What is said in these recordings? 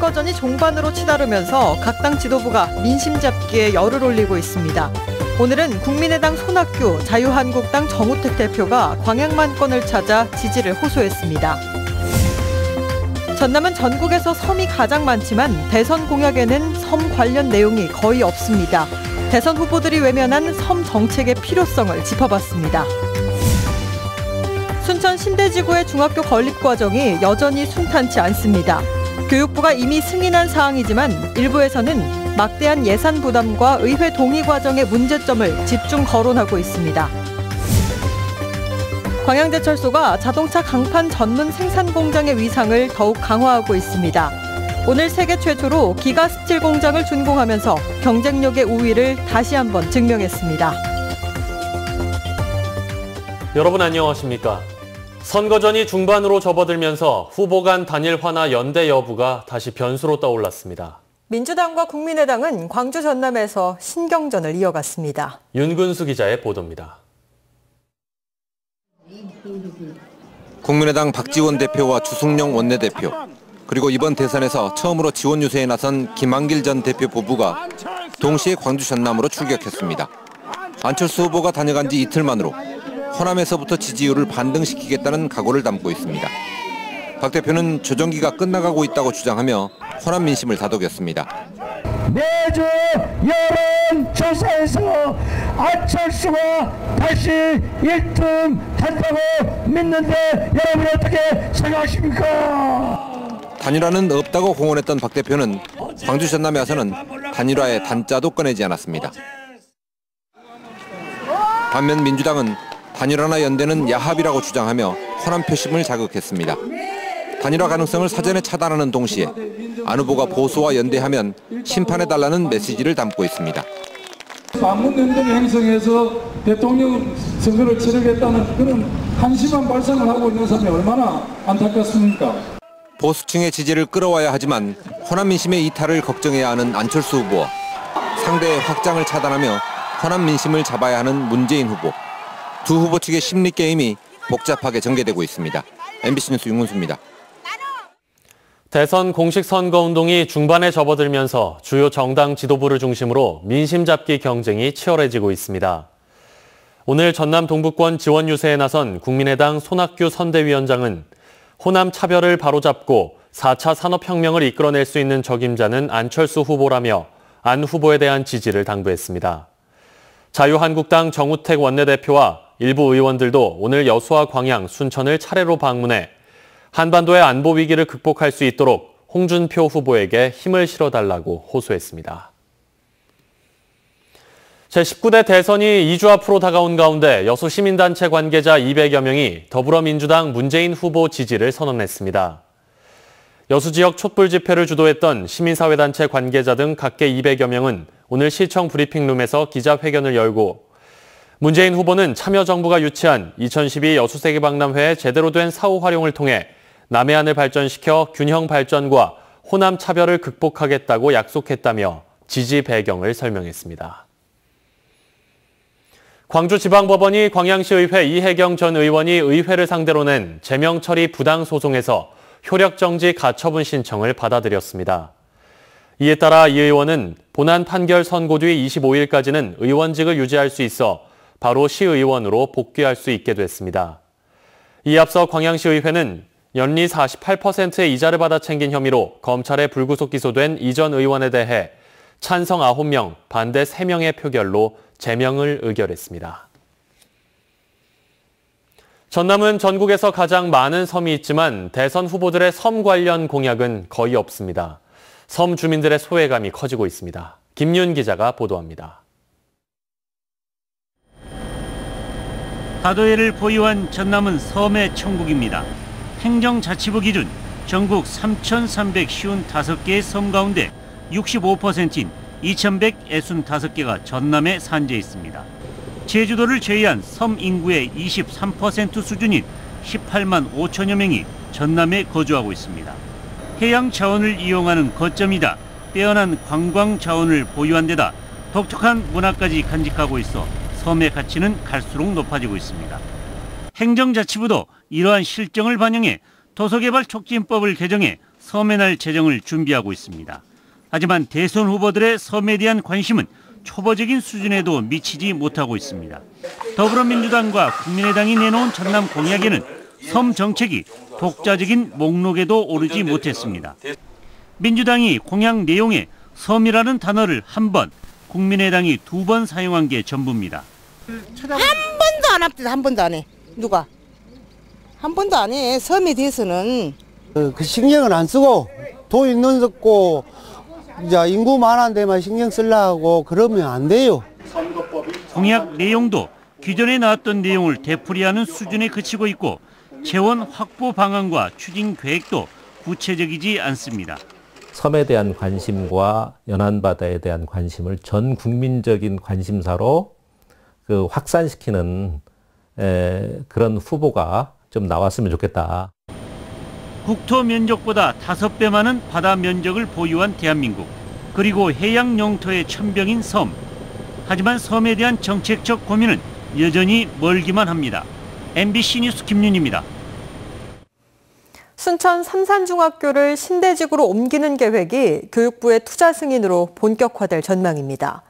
선거전이 종반으로 치달으면서 각 당 지도부가 민심 잡기에 열을 올리고 있습니다. 오늘은 국민의당 손학규, 자유한국당 정우택 대표가 광양만권을 찾아 지지를 호소했습니다. 전남은 전국에서 섬이 가장 많지만 대선 공약에는 섬 관련 내용이 거의 없습니다. 대선 후보들이 외면한 섬 정책의 필요성을 짚어봤습니다. 순천 신대지구의 중학교 건립과정이 여전히 순탄치 않습니다. 교육부가 이미 승인한 사항이지만 일부에서는 막대한 예산 부담과 의회 동의 과정의 문제점을 집중 거론하고 있습니다. 광양제철소가 자동차 강판 전문 생산 공장의 위상을 더욱 강화하고 있습니다. 오늘 세계 최초로 기가 스틸 공장을 준공하면서 경쟁력의 우위를 다시 한번 증명했습니다. 여러분 안녕하십니까? 선거전이 중반으로 접어들면서 후보 간 단일 화나 연대 여부가 다시 변수로 떠올랐습니다. 민주당과 국민의당은 광주 전남에서 신경전을 이어갔습니다. 윤근수 기자의 보도입니다. 국민의당 박지원 대표와 주승용 원내대표, 그리고 이번 대선에서 처음으로 지원 유세에 나선 김한길 전 대표 부부가 동시에 광주 전남으로 출격했습니다. 안철수 후보가 다녀간 지 이틀 만으로 호남에서부터 지지율을 반등시키겠다는 각오를 담고 있습니다. 박 대표는 조정기가 끝나가고 있다고 주장하며 호남 민심을 다독였습니다. 매주 여론조사에서 안철수가 다시 1등 한다고 믿는데 여러분이 어떻게 생각하십니까? 단일화는 없다고 공언했던 박 대표는 광주 전남에 와서는 단일화의 단자도 꺼내지 않았습니다. 반면 민주당은 단일화나 연대는 야합이라고 주장하며 호남 표심을 자극했습니다. 단일화 가능성을 사전에 차단하는 동시에 안 후보가 보수와 연대하면 심판해달라는 메시지를 담고 있습니다. 반문연대를 형성해서 대통령 선거를 치르겠다는 그런 한심한 발상을 하고 있는 사람이 얼마나 안타깝습니까? 보수층의 지지를 끌어와야 하지만 호남 민심의 이탈을 걱정해야 하는 안철수 후보와 상대의 확장을 차단하며 호남 민심을 잡아야 하는 문재인 후보. 두 후보 측의 심리 게임이 복잡하게 전개되고 있습니다. MBC 뉴스 윤근수입니다. 대선 공식 선거운동이 중반에 접어들면서 주요 정당 지도부를 중심으로 민심 잡기 경쟁이 치열해지고 있습니다. 오늘 전남 동부권 지원 유세에 나선 국민의당 손학규 선대위원장은 호남 차별을 바로잡고 4차 산업혁명을 이끌어낼 수 있는 적임자는 안철수 후보라며 안 후보에 대한 지지를 당부했습니다. 자유한국당 정우택 원내대표와 일부 의원들도 오늘 여수와 광양, 순천을 차례로 방문해 한반도의 안보 위기를 극복할 수 있도록 홍준표 후보에게 힘을 실어달라고 호소했습니다. 제19대 대선이 2주 앞으로 다가온 가운데 여수 시민단체 관계자 200여 명이 더불어민주당 문재인 후보 지지를 선언했습니다. 여수 지역 촛불 집회를 주도했던 시민사회단체 관계자 등 각계 200여 명은 오늘 시청 브리핑룸에서 기자회견을 열고 문재인 후보는 참여정부가 유치한 2012 여수세계박람회의 제대로 된 사후 활용을 통해 남해안을 발전시켜 균형 발전과 호남 차별을 극복하겠다고 약속했다며 지지 배경을 설명했습니다. 광주지방법원이 광양시의회 이혜경 전 의원이 의회를 상대로 낸 제명 처리 부당 소송에서 효력정지 가처분 신청을 받아들였습니다. 이에 따라 이 의원은 본안 판결 선고 뒤 25일까지는 의원직을 유지할 수 있어 바로 시의원으로 복귀할 수 있게 됐습니다. 이에 앞서 광양시의회는 연리 48%의 이자를 받아 챙긴 혐의로 검찰에 불구속 기소된 이 전 의원에 대해 찬성 9명, 반대 3명의 표결로 제명을 의결했습니다. 전남은 전국에서 가장 많은 섬이 있지만 대선 후보들의 섬 관련 공약은 거의 없습니다. 섬 주민들의 소외감이 커지고 있습니다. 김윤 기자가 보도합니다. 다도해를 보유한 전남은 섬의 천국입니다. 행정자치부 기준 전국 3,355개의 섬 가운데 65%인 2,165개가 전남에 산재 있습니다. 제주도를 제외한 섬 인구의 23% 수준인 18만 5천여 명이 전남에 거주하고 있습니다. 해양 자원을 이용하는 거점이다 빼어난 관광 자원을 보유한 데다 독특한 문화까지 간직하고 있어 섬의 가치는 갈수록 높아지고 있습니다. 행정자치부도 이러한 실정을 반영해 도서개발 촉진법을 개정해 섬의 날 제정을 준비하고 있습니다. 하지만 대선 후보들의 섬에 대한 관심은 초보적인 수준에도 미치지 못하고 있습니다. 더불어민주당과 국민의당이 내놓은 전남 공약에는 섬 정책이 독자적인 목록에도 오르지 못했습니다. 민주당이 공약 내용에 섬이라는 단어를 한 번, 국민의당이 2번 사용한 게 전부입니다. 한 번도 안 합니다. 한 번도 안 해. 누가? 한 번도 안 해. 섬에 대해서는. 그 신경은 안 쓰고 돈 있는 없고 이제 인구 많은 데만 신경 쓰려고 그러면 안 돼요. 공약 내용도 기존에 나왔던 내용을 되풀이하는 수준에 그치고 있고 재원 확보 방안과 추진 계획도 구체적이지 않습니다. 섬에 대한 관심과 연안바다에 대한 관심을 전 국민적인 관심사로 확산시키는 그런 후보가 좀 나왔으면 좋겠다. 국토 면적보다 5배 많은 바다 면적을 보유한 대한민국, 그리고 해양 영토의 천병인 섬. 하지만 섬에 대한 정책적 고민은 여전히 멀기만 합니다. MBC 뉴스 김윤희입니다. 순천 삼산중학교를 신대직으로 옮기는 계획이 교육부의 투자 승인으로 본격화될 전망입니다.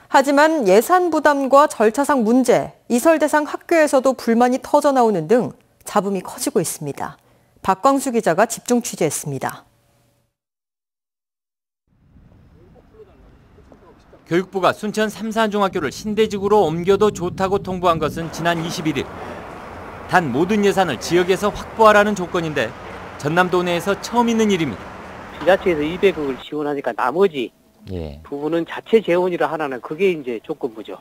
하지만 예산 부담과 절차상 문제, 이설 대상 학교에서도 불만이 터져나오는 등 잡음이 커지고 있습니다. 박광수 기자가 집중 취재했습니다. 교육부가 순천 삼산중학교를 신대직으로 옮겨도 좋다고 통보한 것은 지난 21일. 단 모든 예산을 지역에서 확보하라는 조건인데 전남도 내에서 처음 있는 일입니다. 지자체에서 200억을 지원하니까 나머지 부분은 자체 재원이라 하나는 그게 이제 조건부죠.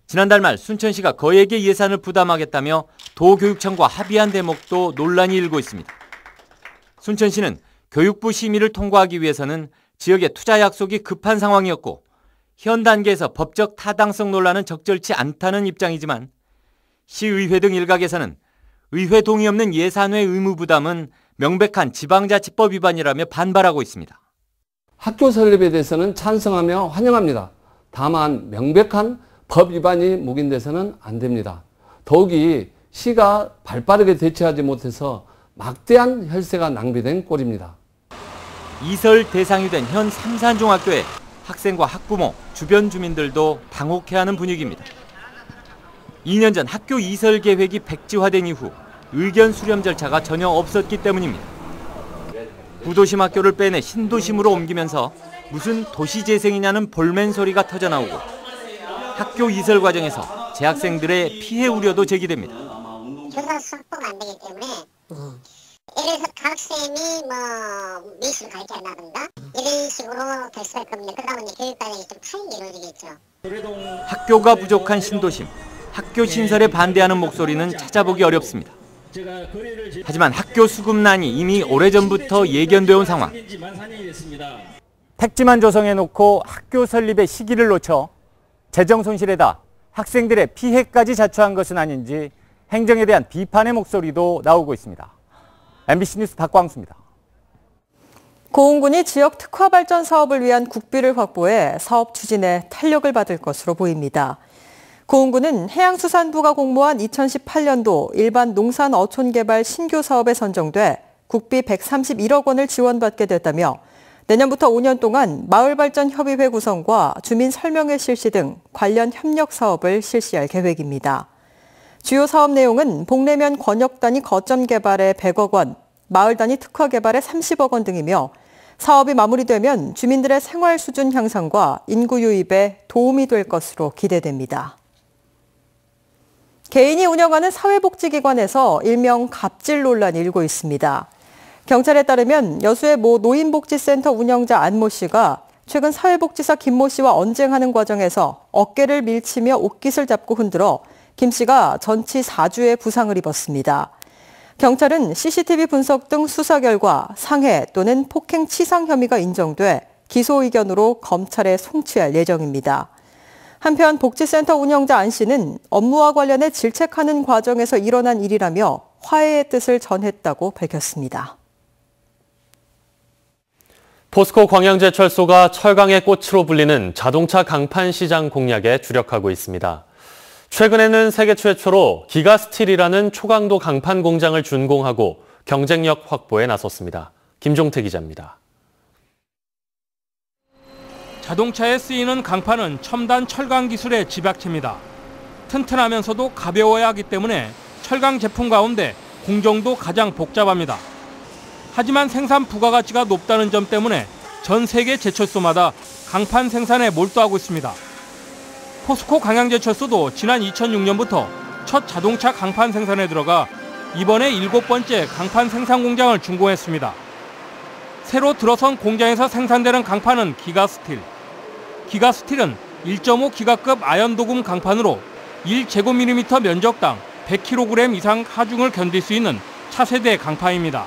지난달 말 순천시가 거액의 예산을 부담하겠다며 도교육청과 합의한 대목도 논란이 일고 있습니다. 순천시는 교육부 심의를 통과하기 위해서는 지역의 투자 약속이 급한 상황이었고 현 단계에서 법적 타당성 논란은 적절치 않다는 입장이지만 시의회 등 일각에서는 의회 동의 없는 예산외 의무 부담은 명백한 지방자치법 위반이라며 반발하고 있습니다. 학교 설립에 대해서는 찬성하며 환영합니다. 다만 명백한 법 위반이 묵인돼서는 안 됩니다. 더욱이 시가 발빠르게 대처하지 못해서 막대한 혈세가 낭비된 꼴입니다. 이설 대상이 된 현 삼산중학교에 학생과 학부모, 주변 주민들도 당혹해하는 분위기입니다. 2년 전 학교 이설 계획이 백지화된 이후 의견 수렴 절차가 전혀 없었기 때문입니다. 구도심 학교를 빼내 신도심으로 옮기면서 무슨 도시재생이냐는 볼멘 소리가 터져나오고 학교 이설 과정에서 재학생들의 피해 우려도 제기됩니다. 교사 확보가 안 되기 때문에 예를 들어서 각 학생이 미술을 가르쳐준다든가 이런 식으로 됐을 겁니다. 그러다 보니 교육 과정이 좀 파행이 이루어지겠죠. 학교가 부족한 신도심, 학교 신설에 반대하는 목소리는 찾아보기 어렵습니다. 하지만 학교 수급난이 이미 오래전부터 예견되어 온 상황. 택지만 조성해놓고 학교 설립의 시기를 놓쳐 재정 손실에다 학생들의 피해까지 자초한 것은 아닌지 행정에 대한 비판의 목소리도 나오고 있습니다. MBC 뉴스 박광수입니다. 고흥군이 지역 특화 발전 사업을 위한 국비를 확보해 사업 추진에 탄력을 받을 것으로 보입니다. 고흥군은 해양수산부가 공모한 2018년도 일반 농산 어촌 개발 신규 사업에 선정돼 국비 131억 원을 지원받게 됐다며 내년부터 5년 동안 마을발전협의회 구성과 주민 설명회 실시 등 관련 협력 사업을 실시할 계획입니다. 주요 사업 내용은 복내면 권역 단위 거점 개발에 100억 원, 마을 단위 특화 개발에 30억 원 등이며 사업이 마무리되면 주민들의 생활 수준 향상과 인구 유입에 도움이 될 것으로 기대됩니다. 개인이 운영하는 사회복지기관에서 일명 갑질 논란이 일고 있습니다. 경찰에 따르면 여수의 모 노인복지센터 운영자 안모 씨가 최근 사회복지사 김모 씨와 언쟁하는 과정에서 어깨를 밀치며 옷깃을 잡고 흔들어 김 씨가 전치 4주의 부상을 입었습니다. 경찰은 CCTV 분석 등 수사 결과 상해 또는 폭행 치상 혐의가 인정돼 기소 의견으로 검찰에 송치할 예정입니다. 한편 복지센터 운영자 안 씨는 업무와 관련해 질책하는 과정에서 일어난 일이라며 화해의 뜻을 전했다고 밝혔습니다. 포스코 광양제철소가 철강의 꽃으로 불리는 자동차 강판 시장 공략에 주력하고 있습니다. 최근에는 세계 최초로 기가스틸이라는 초강도 강판 공장을 준공하고 경쟁력 확보에 나섰습니다. 김종태 기자입니다. 자동차에 쓰이는 강판은 첨단 철강 기술의 집약체입니다. 튼튼하면서도 가벼워야 하기 때문에 철강 제품 가운데 공정도 가장 복잡합니다. 하지만 생산 부가가치가 높다는 점 때문에 전 세계 제철소마다 강판 생산에 몰두하고 있습니다. 포스코 광양제철소도 지난 2006년부터 첫 자동차 강판 생산에 들어가 이번에 7번째 강판 생산 공장을 준공했습니다. 새로 들어선 공장에서 생산되는 강판은 기가스틸. 기가스틸은 1.5기가급 아연도금 강판으로 1제곱밀리미터 면적당 100kg 이상 하중을 견딜 수 있는 차세대 강판입니다.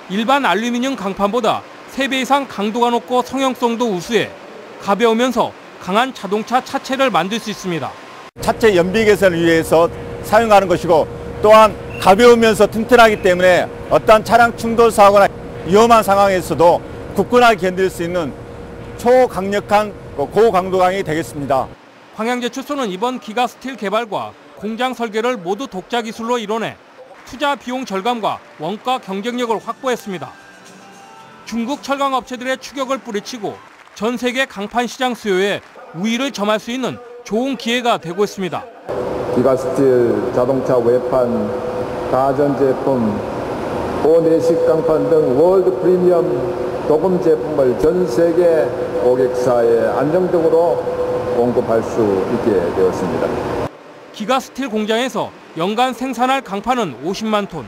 일반 알루미늄 강판보다 3배 이상 강도가 높고 성형성도 우수해 가벼우면서 강한 자동차 차체를 만들 수 있습니다. 차체 연비 개선을 위해서 사용하는 것이고 또한 가벼우면서 튼튼하기 때문에 어떠한 차량 충돌 사고나 위험한 상황에서도 굳건하게 견딜 수 있는 초강력한 고강도강이 되겠습니다. 광양제철소는 이번 기가스틸 개발과 공장 설계를 모두 독자 기술로 이뤄내 투자 비용 절감과 원가 경쟁력을 확보했습니다. 중국 철강 업체들의 추격을 뿌리치고 전 세계 강판 시장 수요에 우위를 점할 수 있는 좋은 기회가 되고 있습니다. 기가스틸 자동차 외판, 가전제품, 보내식 강판 등 월드 프리미엄 도금 제품을 전 세계 고객사에 안정적으로 공급할 수 있게 되었습니다. 기가스틸 공장에서 연간 생산할 강판은 50만 톤.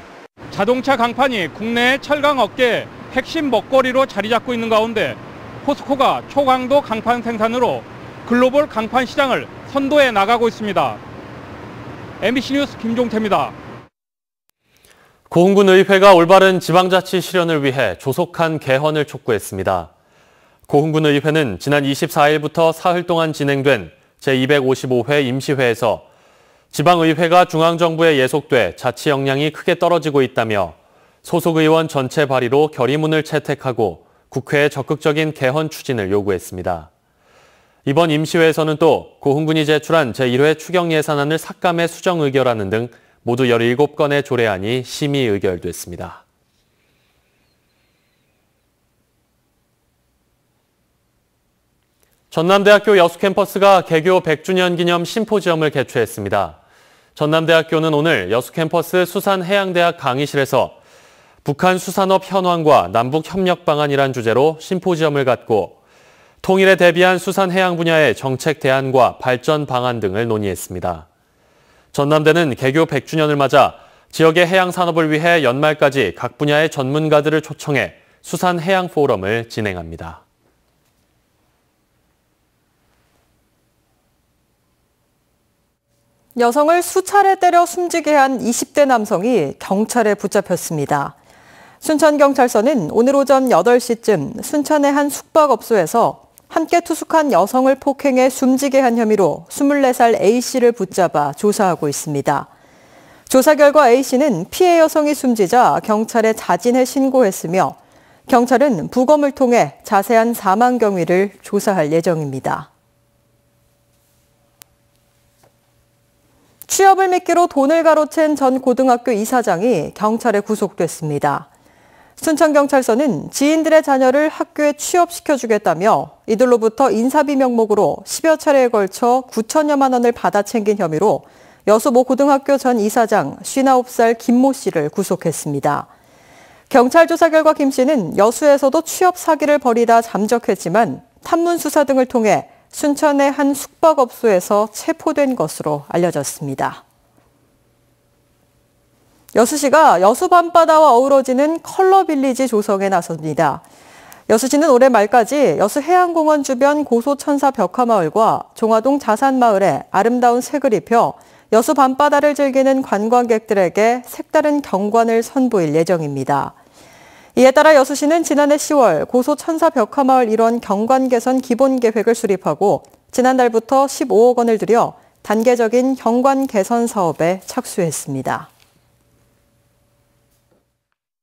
자동차 강판이 국내의 철강 업계의 핵심 먹거리로 자리 잡고 있는 가운데 포스코가 초강도 강판 생산으로 글로벌 강판 시장을 선도해 나가고 있습니다. MBC 뉴스 김종태입니다. 고흥군 의회가 올바른 지방자치 실현을 위해 조속한 개헌을 촉구했습니다. 고흥군 의회는 지난 24일부터 사흘 동안 진행된 제255회 임시회에서 지방의회가 중앙정부에 예속돼 자치 역량이 크게 떨어지고 있다며 소속 의원 전체 발의로 결의문을 채택하고 국회에 적극적인 개헌 추진을 요구했습니다. 이번 임시회에서는 또 고흥군이 제출한 제1회 추경 예산안을 삭감해 수정 의결하는 등 모두 17건의 조례안이 심의 의결됐습니다. 전남대학교 여수 캠퍼스가 개교 100주년 기념 심포지엄을 개최했습니다. 전남대학교는 오늘 여수 캠퍼스 수산해양대학 강의실에서 북한 수산업 현황과 남북 협력 방안이란 주제로 심포지엄을 갖고 통일에 대비한 수산해양 분야의 정책 대안과 발전 방안 등을 논의했습니다. 전남대는 개교 100주년을 맞아 지역의 해양 산업을 위해 연말까지 각 분야의 전문가들을 초청해 수산해양 포럼을 진행합니다. 여성을 수차례 때려 숨지게 한 20대 남성이 경찰에 붙잡혔습니다. 순천경찰서는 오늘 오전 8시쯤 순천의 한 숙박업소에서 함께 투숙한 여성을 폭행해 숨지게 한 혐의로 24살 A씨를 붙잡아 조사하고 있습니다. 조사 결과 A씨는 피해 여성이 숨지자 경찰에 자진해 신고했으며 경찰은 부검을 통해 자세한 사망 경위를 조사할 예정입니다. 취업을 미끼로 돈을 가로챈 전 고등학교 이사장이 경찰에 구속됐습니다. 순천경찰서는 지인들의 자녀를 학교에 취업시켜주겠다며 이들로부터 인사비 명목으로 10여 차례에 걸쳐 9천여만 원을 받아 챙긴 혐의로 여수 모 고등학교 전 이사장 59살 김모 씨를 구속했습니다. 경찰 조사 결과 김 씨는 여수에서도 취업 사기를 벌이다 잠적했지만 탐문 수사 등을 통해 순천의 한 숙박업소에서 체포된 것으로 알려졌습니다. 여수시가 여수 밤바다와 어우러지는 컬러빌리지 조성에 나섭니다. 여수시는 올해 말까지 여수해양공원 주변 고소천사 벽화마을과 종화동 자산마을에 아름다운 색을 입혀 여수 밤바다를 즐기는 관광객들에게 색다른 경관을 선보일 예정입니다. 이에 따라 여수시는 지난해 10월 고소천사 벽화마을 일원 경관 개선 기본 계획을 수립하고 지난달부터 15억 원을 들여 단계적인 경관 개선 사업에 착수했습니다.